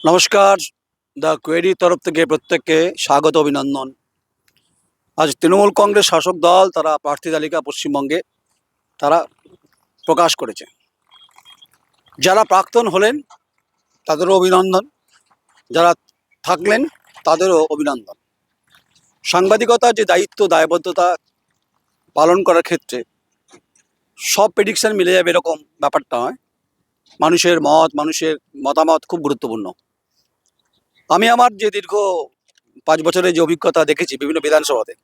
নমস্কার। The query তরফ থেকে প্রত্যেককে স্বাগত, অভিনন্দন। আজ তৃণমূল কংগ্রেস শাসক দল তারা প্রার্থী তালিকা পশ্চিমবঙ্গে তারা প্রকাশ করেছে। যারা প্রাক্তন হলেন তাদেরও অভিনন্দন, যারা থাকলেন তাদেরও অভিনন্দন। সাংবাদিকতার যে দায়িত্ব দায়বদ্ধতা পালন করার ক্ষেত্রে সব প্রেডিকশন মিলে যাবে এরকম ব্যাপারটা নয়। মানুষের মানুষের মতামত খুব গুরুত্বপূর্ণ। আমি আমার যে দীর্ঘ 5 বছরের যে অভিজ্ঞতা দেখেছি বিভিন্ন বিধানসভাতে,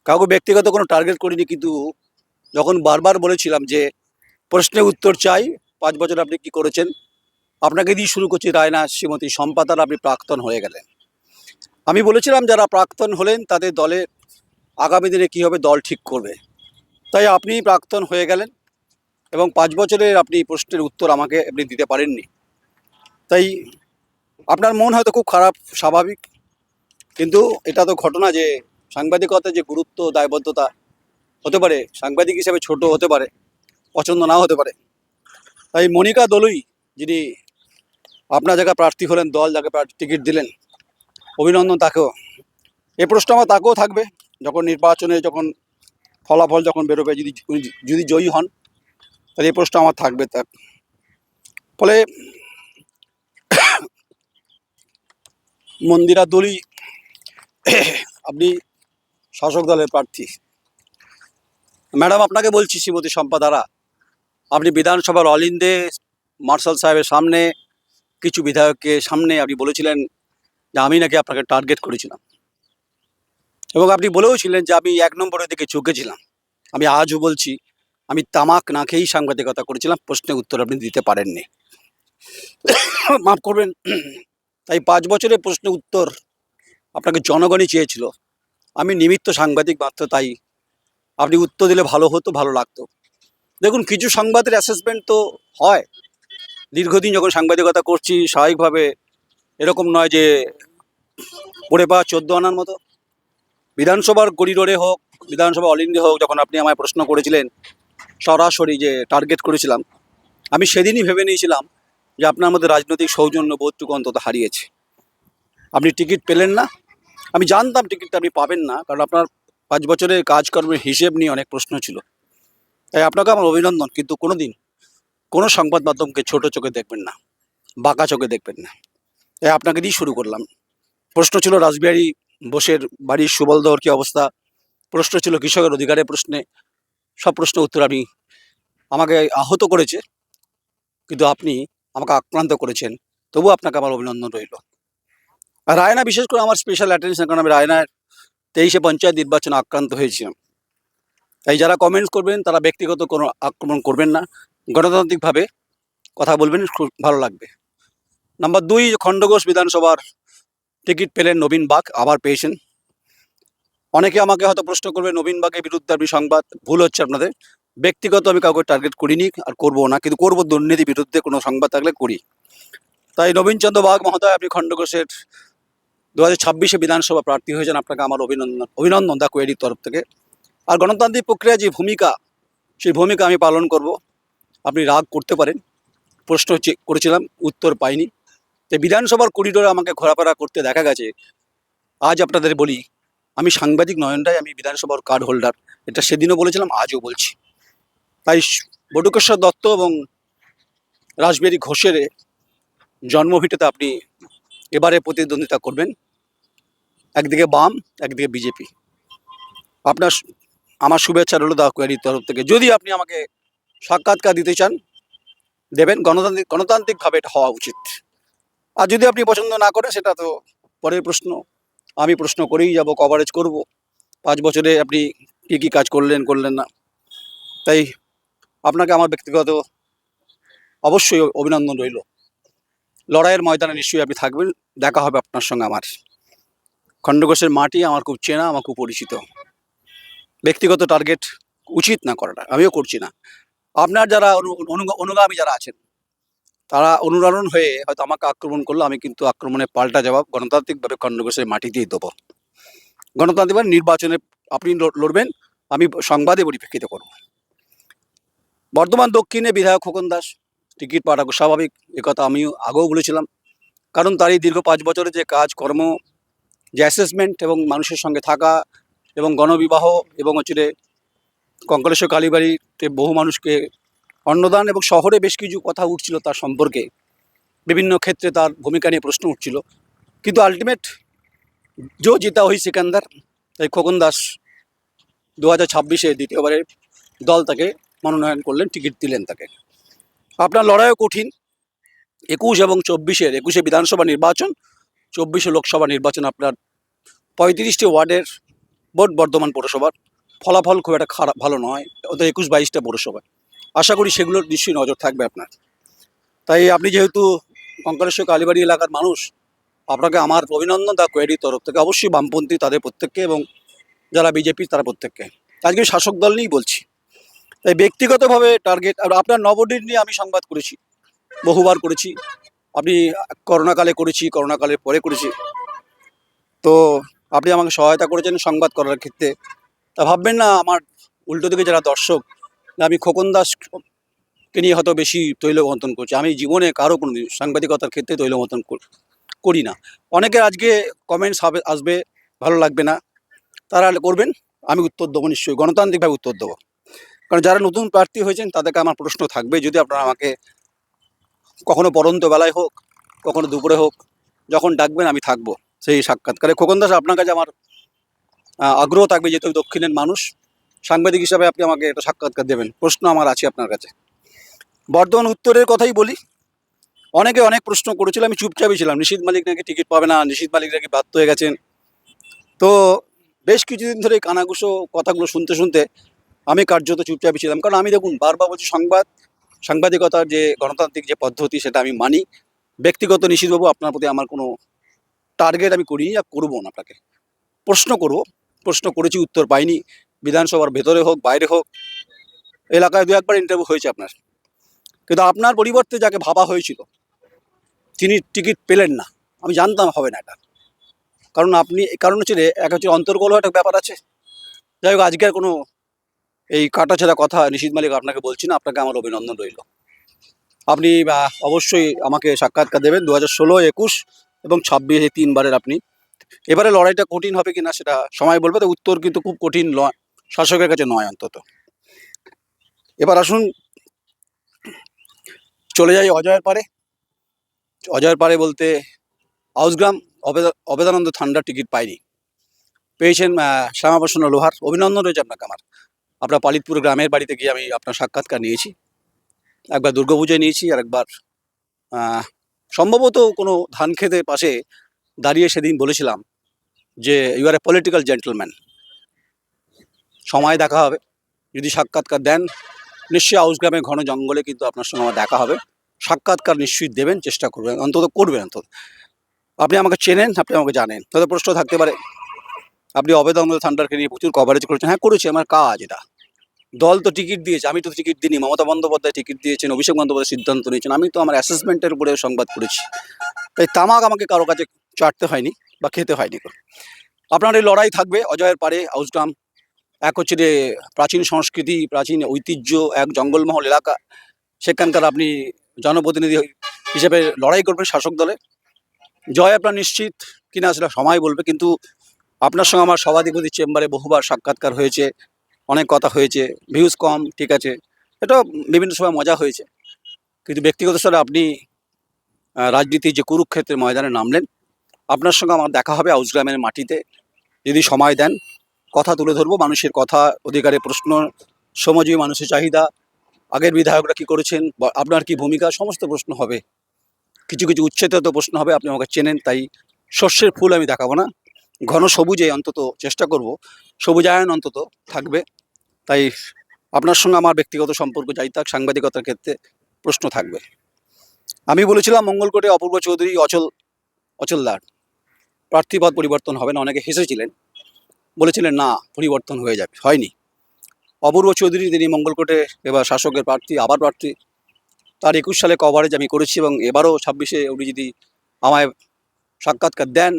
কাউকে ব্যক্তিগত কোনো টার্গেট করিনি, কিন্তু যখন বারবার বলেছিলাম যে প্রশ্নের উত্তর চাই, 5 বছর আপনি কি করেছেন, আপনাকে দিয়ে শুরু করছি রায়না শ্রীমতী সম্পাদার, আপনি প্রাক্তন হয়ে গেলেন। আমি বলেছিলাম যারা প্রাক্তন হলেন তাদের দলে আগামী দিনে কী হবে দল ঠিক করবে। তাই আপনি প্রাক্তন হয়ে গেলেন এবং 5 বছরের আপনি প্রশ্নের উত্তর আমাকে আপনি দিতে পারেননি। তাই আপনার মন হয়তো খুব খারাপ, স্বাভাবিক, কিন্তু এটা তো ঘটনা যে সাংবাদিকতার যে গুরুত্ব দায়বদ্ধতা হতে পারে, সাংবাদিক হিসেবে ছোট হতে পারে, পছন্দ নাও হতে পারে। তাই মনিকা দলুই যিনি আপনার জায়গায় প্রার্থী হলেন, দল যাকে টিকিট দিলেন, অভিনন্দন তাকেও। এই প্রশ্ন আমার তাকেও থাকবে যখন নির্বাচনে যখন ফলাফল যখন বেরোবে, যদি জয়ী হন, তাহলে এই প্রশ্ন আমার থাকবে। তার ফলে মন্দিরা দলুই আপনি শাসক দলের প্রার্থী। ম্যাডাম, আপনাকে বলছি শ্রীমতী সম্পাদারা, আপনি বিধানসভার অল ইন্ডে মার্শাল সাহেবের সামনে, কিছু বিধায়ককে সামনে আপনি বলেছিলেন যে আমি নাকি আপনাকে টার্গেট করেছিলাম, এবং আপনি বলেও ছিলেন যে আমি 1 নম্বরের দিকে ঝুঁকেছিলাম। আমি আজও বলছি, আমি তামাক না খেয়েই সাংবাদিকতা করেছিলাম, প্রশ্নের উত্তর আপনি দিতে পারেননি, মাফ করবেন। তাই 5 বছরের প্রশ্নের উত্তর আপনাকে জনগণই চেয়েছিল, আমি নিমিত্ত সাংবাদিক মাত্র, তাই আপনি উত্তর দিলে ভালো হতো, ভালো লাগতো। দেখুন, কিছু সংবাদের অ্যাসেসমেন্ট তো হয়, দীর্ঘদিন যখন সাংবাদিকতা করছি স্বাভাবিকভাবে এরকম নয় যে পড়ে পাওয়া 14 আনার মতো। বিধানসভার করিডোরে হোক, বিধানসভা অল ইন্ডিয়া হোক, যখন আপনি আমায় প্রশ্ন করেছিলেন সরাসরি যে টার্গেট করেছিলাম, আমি সেদিনই ভেবে নিয়েছিলাম যে আপনার মধ্যে রাজনৈতিক সৌজন্য বোধটুকু অন্তত হারিয়েছে। আপনি টিকিট পেলেন না, আমি জানতাম টিকিটটা আপনি পাবেন না, কারণ আপনার 5 বছরের কাজকর্মের হিসেব নিয়ে অনেক প্রশ্ন ছিল। তাই আপনাকে আমার অভিনন্দন, কিন্তু কোনোদিন কোনো সংবাদ মাধ্যমকে ছোট চোখে দেখবেন না, বাঁকা চোখে দেখবেন না। তাই আপনাকে দিয়ে শুরু করলাম। প্রশ্ন ছিল রাসবিহারী বোসের বাড়ির সুবলদহর কী অবস্থা, প্রশ্ন ছিল কৃষকের অধিকারের প্রশ্নে। সব প্রশ্ন উত্তর আপনি আমাকে আহত করেছে, কিন্তু আপনি আমাকে আক্রান্ত করেছেন, তবু আপনাকে আমার অভিনন্দন রইল। আর রায়না বিশেষ করে আমার স্পেশাল অ্যাটেনশন, কারণ আমি রায়নার 23-এ পঞ্চায়েত নির্বাচনে আক্রান্ত হয়েছিলাম। তাই যারা কমেন্টস করবেন তারা ব্যক্তিগত কোনো আক্রমণ করবেন না, গণতান্ত্রিকভাবে কথা বলবেন, খুব ভালো লাগবে। নাম্বার 2, খণ্ডঘোষ বিধানসভার টিকিট পেলেন নবীন বাগ, আবার পেয়েছেন। অনেকে আমাকে হয়তো প্রশ্ন করবে নবীন বাগের বিরুদ্ধে আপনি সংবাদ, ভুল হচ্ছে আপনাদের। ব্যক্তিগত আমি কাউকে টার্গেট করিনি আর করবো না, কিন্তু করবো দুর্নীতির বিরুদ্ধে কোনো সংবাদ থাকলে করি। তাই নবীন চন্দ্র বাগ মহোদয়, আপনি খণ্ডঘোষের 2026-এ বিধানসভা প্রার্থী হয়েছেন, আপনাকে আমার অভিনন্দন দ্য কোয়েরির তরফ থেকে। আর গণতান্ত্রিক প্রক্রিয়া যে ভূমিকা, সেই ভূমিকা আমি পালন করব। আপনি রাগ করতে পারেন, প্রশ্ন করেছিলাম, উত্তর পাইনি। তাই বিধানসভার করিডোরে আমাকে ঘোরাফেরা করতে দেখা গেছে। আজ আপনাদের বলি, আমি সাংবাদিক নয়নটাই, আমি বিধানসভার কার্ড হোল্ডার, এটা সেদিনও বলেছিলাম, আজও বলছি। তাই বটুকেশ্বর দত্ত এবং রাসবিহারী ঘোষের জন্মভিটেতে আপনি এবারে প্রতিদ্বন্দ্বিতা করবেন। একদিকে বাম, একদিকে বিজেপি। আপনার আমার শুভেচ্ছা রইল দা কোয়ারির তরফ থেকে। যদি আপনি আমাকে সাক্ষাৎকার দিতে চান, দেবেন, গণতান্ত্রিকভাবে এটা হওয়া উচিত। আর যদি আপনি পছন্দ না করেন, সেটা তো পরের প্রশ্ন। আমি প্রশ্ন করেই যাব, কভারেজ করব 5 বছরে আপনি কী কী কাজ করলেন না। তাই আপনাকে আমার ব্যক্তিগত অবশ্যই অভিনন্দন রইল। লড়াইয়ের ময়দানে নিশ্চয়ই আপনি থাকবেন, দেখা হবে আপনার সঙ্গে আমার। খণ্ডঘোষের মাটি আমার খুব চেনা, আমার খুব পরিচিত। ব্যক্তিগত টার্গেট উচিত না করাটা, আমিও করছি না। আপনার যারা অনুগামী যারা আছেন, তারা অনুরণন হয়ে হয়তো আমাকে আক্রমণ করলো, আমি কিন্তু আক্রমণের পাল্টা জবাব গণতান্ত্রিকভাবে খণ্ডঘোষের মাটি দিয়ে দেবো। গণতান্ত্রিকভাবে নির্বাচনে আপনি লড়বেন, আমি সংবাদে পরিপ্রেক্ষিতে করব। বর্ধমান দক্ষিণে বিধায়ক খোকন দাস টিকিট পাওয়াটা স্বাভাবিক, একথা আমিও আগেও বলেছিলাম, কারণ তার এই দীর্ঘ 5 বছরের যে কাজকর্ম, যে অ্যাসেসমেন্ট এবং মানুষের সঙ্গে থাকা এবং গণবিবাহ এবং হচ্ছে যে কঙ্কালেশ্বর কালীবাড়িতে বহু মানুষকে অন্নদান এবং শহরে বেশ কিছু কথা উঠছিল তার সম্পর্কে, বিভিন্ন ক্ষেত্রে তার ভূমিকা নিয়ে প্রশ্ন উঠছিল, কিন্তু আলটিমেট জো জিতা ওই সিকান্দার। তাই খোকন দাস 2026-এ দ্বিতীয়বারে দল তাকে মনোনয়ন করলেন, টিকিট দিলেন তাকে। আপনার লড়াইও কঠিন। 21 এবং 24-এর 21-এ বিধানসভা নির্বাচন, 24-এ লোকসভা নির্বাচন। আপনার 35টি ওয়ার্ডের ভোট বর্ধমান পৌরসভার ফলাফল খুব একটা খারাপ ভালো নয়, ওদের 21-22টা পৌরসভা। আশা করি সেগুলোর নিশ্চয়ই নজর থাকবে আপনার। তাই আপনি যেহেতু কঙ্কালেশ্বর কালীবাড়ি এলাকার মানুষ, আপনাকে আমার অভিনন্দন দা কোয়েডির তরফ থেকে, অবশ্যই বামপন্থী তাদের প্রত্যেককে এবং যারা বিজেপি তারা প্রত্যেককে। আজকে শাসক দল নিয়েই বলছি। তাই ব্যক্তিগতভাবে টার্গেট, আর আপনার নবদ্বীপ নিয়ে আমি সংবাদ করেছি, বহুবার করেছি। আপনি করোনাকালে করেছি, করোনাকালের পরে করেছি, তো আপনি আমাকে সহায়তা করেছেন সংবাদ করার ক্ষেত্রে। তা ভাববেন না আমার উল্টো দিকে যারা দর্শক, আমি খোকন দাসকে নিয়ে হয়তো বেশি তৈলমন্থন করছি। আমি জীবনে কারো কোনো দিন সাংবাদিকতার ক্ষেত্রে তৈলমন্থন করি না। অনেকের আজকে কমেন্টস আসবে, ভালো লাগবে না, তারা করবেন, আমি উত্তর দেবো নিশ্চয়ই, গণতান্ত্রিকভাবে উত্তর দেবো। কারণ যারা নতুন প্রার্থী হয়েছেন তাদেরকে আমার প্রশ্ন থাকবে, যদি আপনারা আমাকে কখনো পরন্ত বেলায় হোক, কখনো দুপুরে হোক, যখন ডাকবেন আমি থাকবো সেই সাক্ষাৎকারে। খোকন দাস, আপনার কাছে আমার আগ্রহ থাকবে, যেহেতু দক্ষিণের মানুষ, সাংবাদিক হিসাবে আপনি আমাকে একটা সাক্ষাৎকার দেবেন, প্রশ্ন আমার আছে আপনার কাছে। বর্ধমান উত্তরের কথাই বলি, অনেকে অনেক প্রশ্ন করেছিল, আমি চুপচাপই ছিলাম। নিশীথ মালিক নাকি টিকিট পাবে না, নিশীথ মালিক নাকি বাধ্য হয়ে গেছেন। তো বেশ কিছুদিন ধরে এই কানাঘুষো কথাগুলো শুনতে শুনতে আমি কার্যত চুপচাপই ছিলাম। কারণ আমি দেখুন বারবার বলছি, সাংবাদিকতার যে গণতান্ত্রিক যে পদ্ধতি সেটা আমি মানি। ব্যক্তিগত নিশীথবাবু আপনার প্রতি আমার কোনো টার্গেট আমি করিনি, আর করবো না। আপনাকে প্রশ্ন করব, প্রশ্ন করেছি, উত্তর পাইনি। বিধানসভার ভেতরে হোক বাইরে হোক, এলাকায় 2-1বার ইন্টারভিউ হয়েছে আপনার, কিন্তু আপনার পরিবর্তে যাকে ভাবা হয়েছিল তিনি টিকিট পেলেন না। আমি জানতাম হবে না এটা, কারণ হচ্ছে এক হচ্ছে অন্তর্কলহ একটা ব্যাপার আছে। যাই হোক, আজকের কোনো এই কাটাছেঁড়া কথা নিশীথ মালিক আপনাকে বলছি না, আপনাকে আমার অভিনন্দন রইল। আপনি অবশ্যই আমাকে সাক্ষাৎকার দেবেন 2016, 21 এবং 26-এ 3বারের আপনি। এবারে লড়াইটা কঠিন হবে কিনা সেটা সময় বলবে। তো উত্তর কিন্তু খুব কঠিন নয়, শাসকের কাছে নয় অন্তত। এবার আসুন চলে যাই অজয়ের পারে। অজয়ের পারে বলতে আউসগ্রাম অবেদানন্দ ঠান্ডার টিকিট পাইনি, পেয়েছেন শ্যামাপ্রসন্ন লোহার। অভিনন্দন রয়েছে আপনাকে আমার। আপনার পালিতপুর গ্রামের বাড়িতে গিয়ে আমি আপনার সাক্ষাৎকার নিয়েছি, একবার দুর্গাপুজোয় নিয়েছি, আর একবার সম্ভবত কোনো ধান খেতের পাশে দাঁড়িয়ে সেদিন বলেছিলাম যে you are a political gentleman. সময় দেখা হবে, যদি সাক্ষাৎকার দেন নিশ্চয়ই আউসগ্রামে ঘন জঙ্গলে কিন্তু আপনার সঙ্গে আমার দেখা হবে। সাক্ষাৎকার নিশ্চয়ই দেবেন, চেষ্টা করবেন, অন্তত করবেন। অন্তত আপনি আমাকে চেনেন, আপনি আমাকে জানেন। তাদের প্রশ্ন থাকতে পারে আপনি অবেদানন্দ ঠান্ডারকে নিয়ে প্রচুর কভারেজ করেছেন। হ্যাঁ করেছি, আমার কাজ এটা। দল তো টিকিট দিয়েছে, আমি তো টিকিট দিইনি। মমতা বন্দ্যোপাধ্যায় টিকিট দিয়েছেন, অভিষেক বন্দ্যোপাধ্যায় সিদ্ধান্ত নিয়েছেন, আমি তো আমার অ্যাসেসমেন্টের উপরে সংবাদ করেছি। তাই তামাক আমাকে কারো কাছে চাটতে হয়নি বা খেতে হয়নি। আপনার এই লড়াই থাকবে অজয়ের পারে আউসগ্রাম। এক হচ্ছে যে প্রাচীন সংস্কৃতি, প্রাচীন ঐতিহ্য, এক জঙ্গলমহল এলাকা, সেখানকার আপনি জনপ্রতিনিধি হিসেবে লড়াই করবেন শাসক দলে। জয় আপনার নিশ্চিত কিনা সেটা সময় বলবে, কিন্তু আপনার সঙ্গে আমার সভাধিপতি চেম্বারে বহুবার সাক্ষাৎকার হয়েছে, অনেক কথা হয়েছে। ভিউজ কম, ঠিক আছে, এটা বিভিন্ন সময় মজা হয়েছে, কিন্তু ব্যক্তিগত স্তরে আপনি রাজনীতির যে কুরুক্ষেত্রের ময়দানে নামলেন, আপনার সঙ্গে আমার দেখা হবে আউসগ্রামের মাটিতে। যদি সময় দেন কথা তুলে ধরবো, মানুষের কথা, অধিকারের প্রশ্ন, শ্রমজীবী মানুষের চাহিদা, আগের বিধায়করা কী করেছেন, আপনার কি ভূমিকা, সমস্ত প্রশ্ন হবে। কিছু কিছু উচ্ছেদিত প্রশ্ন হবে, আপনি আমাকে চেনেন। তাই শস্যের ফুল আমি দেখাবো না, ঘন সবুজে অন্তত চেষ্টা করব, সবুজায়ন অন্তত থাকবে। তাই আপনার সঙ্গে আমার ব্যক্তিগত সম্পর্ক যাই থাক, সাংবাদিকতার ক্ষেত্রে প্রশ্ন থাকবে। আমি বলেছিলাম মঙ্গলকোটে অপূর্ব চৌধুরী, অচলদার প্রার্থীপদ পরিবর্তন হবে না। অনেকে হেসেছিলেন, বলেছিলেন না পরিবর্তন হয়ে যাবে, হয়নি। অপূর্ব চৌধুরী তিনি মঙ্গলকোটে এবার শাসকের প্রার্থী, আবার প্রার্থী। তার 21 সালে কভারেজ আমি করেছি, এবং এবারও 26-এ উনি যদি আমায় সাক্ষাৎকার দেন,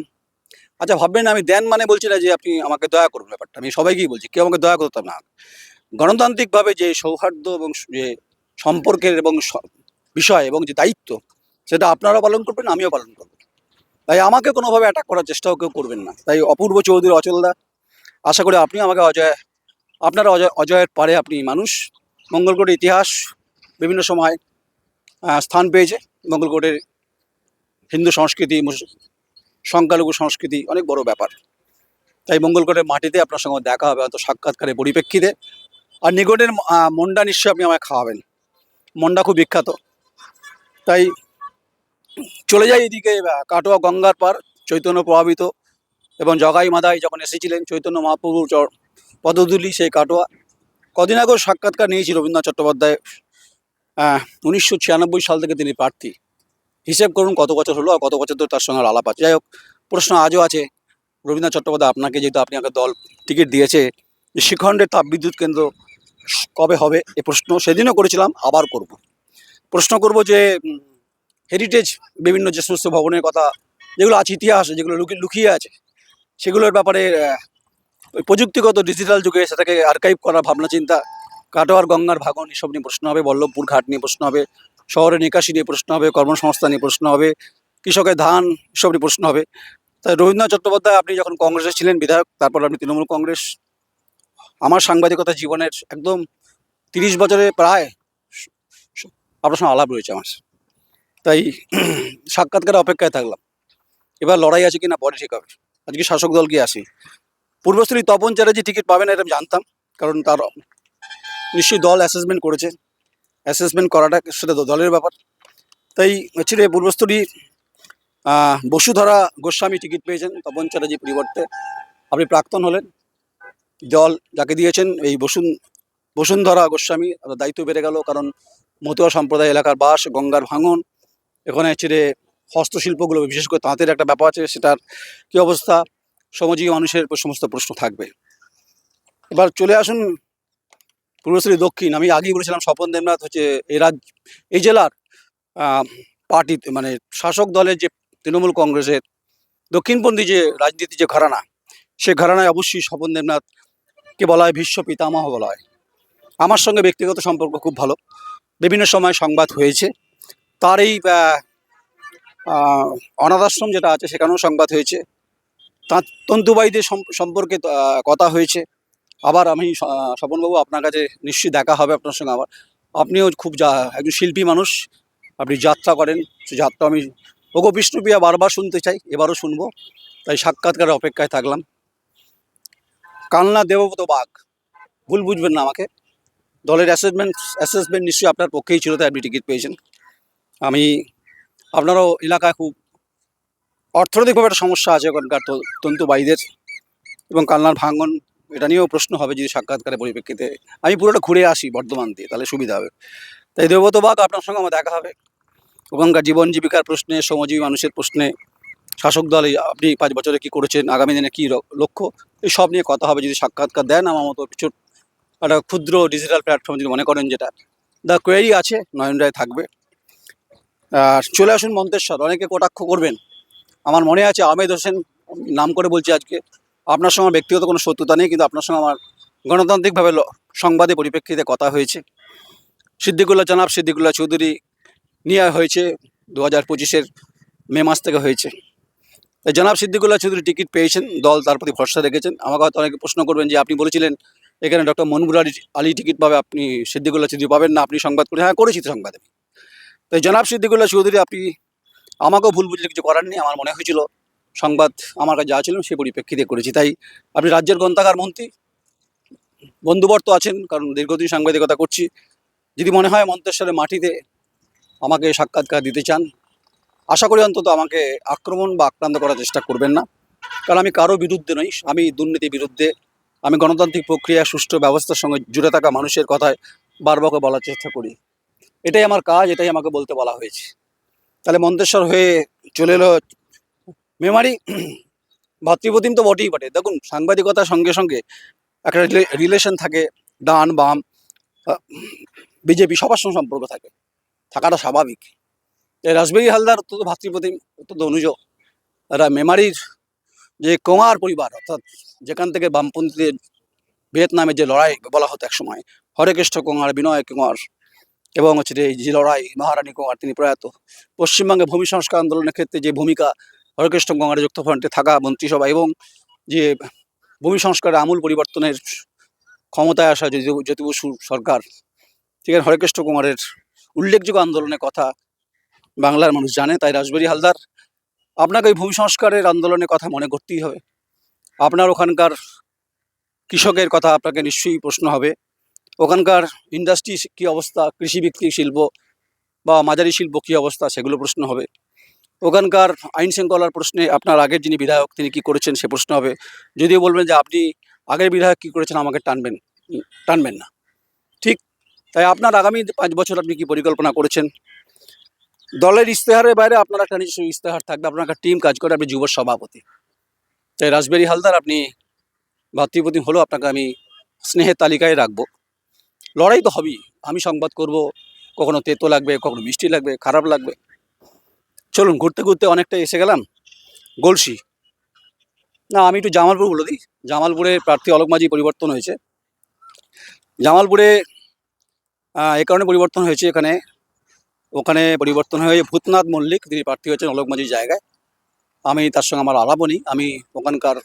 আচ্ছা ভাববেন না আমি দেন মানে বলছি না যে আপনি আমাকে দয়া করুন, ব্যাপারটা আমি সবাইকেই বলছি, কেউ আমাকে দয়া করতাম না। গণতান্ত্রিকভাবে যে সৌহার্দ্য এবং যে সম্পর্কের এবং বিষয় এবং যে দায়িত্ব, সেটা আপনারাও পালন করবেন, আমিও পালন করব। তাই আমাকে কোনোভাবে অ্যাটাক করার চেষ্টাও কেউ করবেন না। তাই অপূর্ব চৌধুরী অচলদা, আশা করি আপনি আমাকে আপনারা অজয়ের পারে আপনি মানুষ। মঙ্গলকোটের ইতিহাস বিভিন্ন সময় স্থান পেয়েছে। মঙ্গলকোটের হিন্দু সংস্কৃতি, সংখ্যালঘু সংস্কৃতি অনেক বড় ব্যাপার। তাই মঙ্গলকোটের মাটিতে আপনার সঙ্গে দেখা হবে হয়তো সাক্ষাৎকারের পরিপ্রেক্ষিতে। আর নিকটের মন্ডা নিশ্চয়ই আপনি আমায় খাওয়াবেন, মন্ডা খুব বিখ্যাত। তাই চলে যাই এদিকে কাটোয়া গঙ্গার পার, চৈতন্য প্রভাবিত এবং জগাই মাদাই যখন এসেছিলেন চৈতন্য মহাপ্রভুর পদধূলি সেই কাটোয়া। কদিন আগেও সাক্ষাৎকার নিয়েছি রবীন্দ্রনাথ চট্টোপাধ্যায়। 1996 সাল থেকে তিনি প্রার্থী। হিসেব করুন কত বছর হলো, আর কত বছর ধরে তার সঙ্গে আলাপ আছে। যাই হোক, প্রশ্ন আজও আছে রবীন্দ্রনাথ চট্টোপাধ্যায় আপনাকে, যেহেতু আপনি আমাকে দল টিকিট দিয়েছে, যে শিখণ্ডের তাপবিদ্যুৎ কেন্দ্র কবে হবে এ প্রশ্ন সেদিনও করেছিলাম, আবার করব। প্রশ্ন করব যে হেরিটেজ বিভিন্ন যে সমস্ত ভবনের কথা যেগুলো আছে, ইতিহাস যেগুলো লুকিয়ে আছে, সেগুলোর ব্যাপারে প্রযুক্তিগত ডিজিটাল যুগে সেটাকে আর্কাইভ করার ভাবনা চিন্তা। কাটোয়ার গঙ্গার ভাঙন এসব নিয়ে প্রশ্ন হবে, বল্লভপুর ঘাট নিয়ে প্রশ্ন হবে, শহরের নিকাশি নিয়ে প্রশ্ন হবে, কর্মসংস্থান নিয়ে প্রশ্ন হবে, কৃষকের ধান এসব নিয়ে প্রশ্ন হবে। তাই রবীন্দ্রনাথ চট্টোপাধ্যায়, আপনি যখন কংগ্রেসে ছিলেন বিধায়ক, তারপর আপনি তৃণমূল কংগ্রেস, আমার সাংবাদিকতা জীবনের একদম 30 বছরে প্রায় আপনার সঙ্গে আলাপ রয়েছে আমার। তাই সাক্ষাৎকারের অপেক্ষায় থাকলাম। এবার লড়াই আছে কিনা পরে ঠিক হবে। আজকে শাসক দল কি আসে, পূর্বস্থলী তপন চ্যাটার্জি টিকিট পাবে না এটা আমি জানতাম, কারণ তার নিশ্চয়ই দল অ্যাসেসমেন্ট করেছে। অ্যাসেসমেন্ট করাটা সেটা দলের ব্যাপার। তাই হচ্ছে রে পূর্বস্থলী বসুধরা গোস্বামী টিকিট পেয়েছেন তপন চ্যাটার্জির পরিবর্তে। আপনি প্রাক্তন হলেন, দল যাকে দিয়েছেন এই বসুন্ধরা গোস্বামী, দায়িত্ব বেড়ে গেল, কারণ মতুয়া সম্প্রদায় এলাকার বাস, গঙ্গার ভাঙন, এখানে হচ্ছে রে হস্তশিল্পগুলো, বিশেষ করে তাঁতের একটা ব্যাপার আছে, সেটার কী অবস্থা, শ্রমজীবী মানুষের সমস্ত প্রশ্ন থাকবে। এবার চলে আসুন পূর্বস্থলী দক্ষিণ। আমি আগেই বলেছিলাম স্বপন দেবনাথ হচ্ছে এই জেলার পার্টি, মানে শাসক দলের যে তৃণমূল কংগ্রেসের দক্ষিণপন্থী যে রাজনীতি যে ঘরানা, সে ঘরানায় অবশ্যই স্বপন দেবনাথকে বলা হয় ভীষ্ম পিতামহ বলা হয়। আমার সঙ্গে ব্যক্তিগত সম্পর্ক খুব ভালো, বিভিন্ন সময় সংবাদ হয়েছে। তার এই অনাথ আশ্রম যেটা আছে সেখানেও সংবাদ হয়েছে, তাঁর তন্তুবাইদের সম্পর্কে কথা হয়েছে। আবার আমি স্বপনবাবু আপনার কাছে নিশ্চয়ই দেখা হবে আপনার সঙ্গে আবার। আপনিও খুব একজন শিল্পী মানুষ, আপনি যাত্রা করেন, সে যাত্রা আমি ওগো বিষ্ণুপ্রিয়া বারবার শুনতে চাই, এবারও শুনবো। তাই সাক্ষাৎকারের অপেক্ষায় থাকলাম। কালনা দেবব্রত বাগ, ভুল বুঝবেন না আমাকে, দলের অ্যাসেসমেন্ট নিশ্চয়ই আপনার পক্ষেই ছিল, তাই আপনি টিকিট পেয়েছেন। আমি আপনারও এলাকায় খুব অর্থনৈতিকভাবে একটা সমস্যা আছে ওখানকার তন্তুবাইদের, এবং কালনার ভাঙন এটা নিয়েও প্রশ্ন হবে যদি সাক্ষাৎকারের পরিপ্রেক্ষিতে আমি পুরোটা ঘুরে আসি বর্ধমান দিয়ে, তাহলে সুবিধা হবে। তাই দেবব্রত বাগ, আপনার সঙ্গে আমার দেখা হবে। ওখানকার জীবন জীবিকার প্রশ্নে, শ্রমজীবী মানুষের প্রশ্নে, শাসক দলে আপনি 5 বছরে কী করেছেন, আগামী দিনে কী লক্ষ্য, এই সব নিয়ে কথা হবে যদি সাক্ষাৎকার দেন। আমার মতো কিছু একটা ক্ষুদ্র ডিজিটাল প্ল্যাটফর্ম যদি মনে করেন, যেটা দ্য কোয়েরি আছে, নয়ন রায় থাকবে। আর চলে আসুন মন্তেশ্বর। অনেকে কটাক্ষ করবেন, আমার মনে আছে আহমেদ হোসেন, নাম করে বলছি আজকে, আপনার সঙ্গে ব্যক্তিগত কোনো শত্রুতা নেই, কিন্তু আপনার সঙ্গে আমার গণতান্ত্রিকভাবে সংবাদে পরিপ্রেক্ষিতে কথা হয়েছে। জনাব সিদ্দিকুল্লাহ চৌধুরী নিয়ে হয়েছে 2025-এর মে মাস থেকে হয়েছে। তাই জনাব সিদ্দিকুল্লাহ চৌধুরী টিকিট পেয়েছেন, দল তার প্রতি ভরসা রেখেছেন। আমাকে হয়তো অনেকে প্রশ্ন করবেন যে আপনি বলেছিলেন এখানে ডক্টর মনবুর আলী টিকিট পাবে, আপনি সিদ্দিকুল্লাহ চৌধুরী পাবেন না, আপনি সংবাদ করে, হ্যাঁ করেছি তো সংবাদে। তাই জনাব সিদ্দিকুল্লাহ চৌধুরী, আপনি আমাকেও ভুল বুঝলে কিছু করার নেই, আমার মনে হয়েছিল সংবাদ আমার কাছে যা ছিল সে পরিপ্রেক্ষিতে করেছি। তাই আপনি রাজ্যের গ্রন্থাগার মন্ত্রী, বন্ধুবর্ত আছেন, কারণ দীর্ঘদিন সাংবাদিকতা করছি। যদি মনে হয় মন্তেশ্বরের মাটিতে আমাকে সাক্ষাৎকার দিতে চান, আশা করি অন্তত আমাকে আক্রমণ বা আক্রান্ত করার চেষ্টা করবেন না, কারণ আমি কারো বিরুদ্ধে নই, আমি দুর্নীতির বিরুদ্ধে, আমি গণতান্ত্রিক প্রক্রিয়া সুষ্ঠু ব্যবস্থার সঙ্গে জুড়ে থাকা মানুষের কথায় বারবার বলার চেষ্টা করি। এটাই আমার কাজ, এটাই আমাকে বলতে বলা হয়েছে। তাহলে মন্তেশ্বর হয়ে চলে এলো মেমারি। ভাতৃপ্রতিম তো বটেই বটে। দেখুন, সাংবাদিকতার সঙ্গে সঙ্গে একটা রিলেশন থাকে, ডান বাম বিজেপি সবার সঙ্গে সম্পর্ক থাকাটা স্বাভাবিক। রাসবিহারী হালদার অত্যন্ত ভাতৃপ্রতিম, অত্যন্ত অনুজ। এরা মেমারির যে কোঁয়ার পরিবার, অর্থাৎ যেখান থেকে বামপন্থীদের ভিয়েতনামে যে লড়াই বলা হতো একসময়, হরেকৃষ্ণ কোঁয়ার, বিনয় কোঁয়ার, এবং হচ্ছে এই যে লড়াই মহারানী কোঁয়ার, তিনি প্রয়াত। পশ্চিমবঙ্গে ভূমি সংস্কার আন্দোলনের ক্ষেত্রে যে ভূমিকা হরেকৃষ্ণ গঙ্গারে যুক্তফ্রন্টে থাকা মন্ত্রিসভা এবং যে ভূমি সংস্কারে আমূল পরিবর্তনের ক্ষমতায় আসা জ্যোতি বসু সরকার, ঠিক আছে, হরেকৃষ্ণ কুমারের উল্লেখযোগ্য আন্দোলনের কথা বাংলার মানুষ জানে। তাই রাসবিহারী হালদার, আপনাকে ওই ভূমি সংস্কারের আন্দোলনের কথা মনে করতেই হবে। আপনার ওখানকার কৃষকের কথা আপনাকে নিশ্চয়ই প্রশ্ন হবে, ওখানকার ইন্ডাস্ট্রি কী অবস্থা, কৃষিভিত্তিক শিল্প বা মাঝারি শিল্প কী অবস্থা সেগুলো প্রশ্ন হবে। ওখানকার আইন শৃঙ্খলার প্রশ্নে আপনার আগের যিনি বিধায়ক তিনি কী করেছেন সে প্রশ্ন হবে। যদিও বলবেন যে আপনি আগের বিধায়ক কী করেছেন আমাকে টানবেন না, ঠিক। তাই আপনার আগামী 5 বছর আপনি কী পরিকল্পনা করেছেন? দলের ইশতেহারের বাইরে আপনার একটা নিজস্ব ইশতেহার থাকবে, আপনার একটা টিম কাজ করে, আপনি যুব সভাপতি। তাই রাসবিহারী হালদার, আপনি ভাতৃপ্রতিম হলেও আপনাকে আমি স্নেহের তালিকায় রাখবো। লড়াই তো হবেই, আমি সংবাদ করব, কখনো তেতো লাগবে, কখনো মিষ্টি লাগবে, খারাপ লাগবে। চলুন, ঘুরতে ঘুরতে অনেকটা এসে গেলাম গলসি। না, আমি একটু জামালপুর বলে দিই। জামালপুরে প্রার্থী অলোক মাঝি পরিবর্তন হয়েছে। জামালপুরে এই কারণে পরিবর্তন হয়েছে, ওখানে পরিবর্তন হয়ে ভূতনাথ মল্লিক তিনি প্রার্থী হয়েছেন অলোক মাঝির জায়গায়। আমি তার সঙ্গে আমার আলাপও নেই। আমি ওখানকার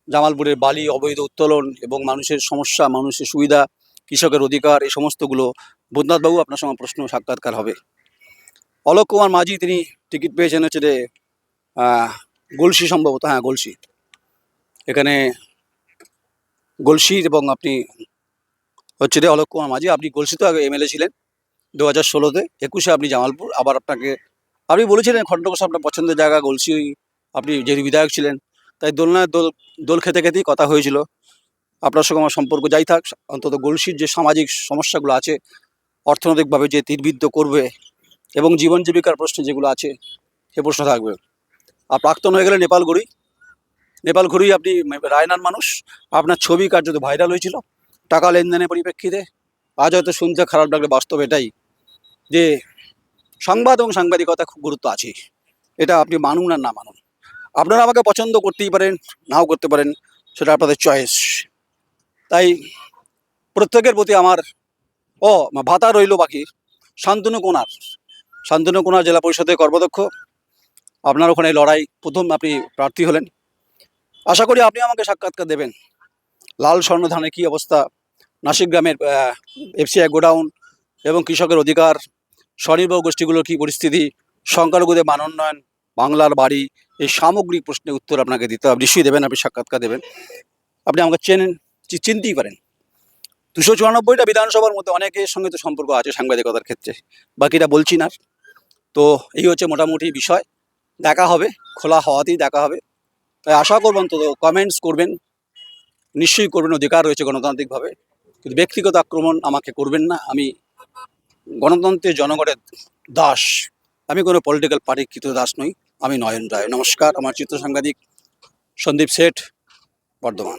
জামালপুরের বালি অবৈধ উত্তোলন এবং মানুষের সমস্যা, মানুষের সুবিধা, কৃষকের অধিকার, এই সমস্তগুলো ভূতনাথবাবু আপনার সঙ্গে প্রশ্ন সাক্ষাৎকার হবে। অলোক কুমার মাঝি তিনি টিকিট পেয়েছেন হচ্ছে যে গলসি, সম্ভবত, হ্যাঁ গলসি। এখানে গলসির এবং আপনি হচ্ছে যে অলোক কুমার মাঝি, আপনি গলসিতে আগে এমএলএ ছিলেন 2016-তে, 21-এ আপনি জামালপুর। আবার আপনি বলেছিলেন খণ্ডঘোষ আপনার পছন্দের জায়গা গলসি, আপনি যেহেতু বিধায়ক ছিলেন। তাই দোলনায় দোল খেতে খেতেই কথা হয়েছিল। আপনার সঙ্গে আমার সম্পর্ক যাই থাক, অন্তত গলসির যে সামাজিক সমস্যাগুলো আছে, অর্থনৈতিকভাবে যে তীরবিদ্ধ করবে এবং জীবন জীবিকার প্রশ্নে যেগুলো আছে সে প্রশ্ন থাকবে। আর প্রাক্তন হয়ে গেলে নেপাল ঘুরেই আপনি রায়নার মানুষ। আপনার ছবি কার্যত ভাইরাল হয়েছিল টাকা লেনদেনের পরিপ্রেক্ষিতে। আজ হয়তো শুনতে খারাপ লাগলে বাস্তব এটাই যে সংবাদ এবং সাংবাদিকতা খুব গুরুত্ব আছে। এটা আপনি মানুন আর না মানুন, আপনারা আমাকে পছন্দ করতেই পারেন, নাও করতে পারেন, সেটা আপনাদের চয়েস। তাই প্রত্যেকের প্রতি আমার ভাতা রইল বাকি। শান্তনু কোনার জেলা পরিষদের কর্মাধ্যক্ষ, আপনার ওখানে লড়াই, প্রথম আপনি প্রার্থী হলেন। আশা করি আপনি আমাকে সাক্ষাৎকার দেবেন। লাল স্বর্ণ ধানের কী অবস্থা, নাসিক গ্রামের এফসিআই গোডাউন এবং কৃষকের অধিকার, স্বনির্ভর গোষ্ঠীগুলোর কী পরিস্থিতি, সংখ্যালঘুদের মান উন্নয়ন, বাংলার বাড়ি, এই সামগ্রিক প্রশ্নের উত্তর আপনাকে দিতে হবে, নিশ্চয়ই দেবেন, আপনি সাক্ষাৎকার দেবেন। আপনি আমাকে চিনতেই পারেন। 294টা বিধানসভার মধ্যে অনেকের সঙ্গে তো সম্পর্ক আছে সাংবাদিকতার ক্ষেত্রে, বাকিটা বলছি না। তো এই হচ্ছে মোটামুটি বিষয়। দেখা হবে, খোলা হওয়াতেই দেখা হবে। তাই আশা করবেন, তো কমেন্টস করবেন, নিশ্চয়ই করবেন, অধিকার রয়েছে গণতান্ত্রিকভাবে, কিন্তু ব্যক্তিগত আক্রমণ আমাকে করবেন না। আমি গণতন্ত্রের জনগণের দাস, আমি কোনো পলিটিক্যাল পার্টিকৃত দাস নই। আমি নয়ন রায়। নমস্কার, আমার চিত্র সাংবাদিক সন্দীপ শেঠ, বর্ধমান।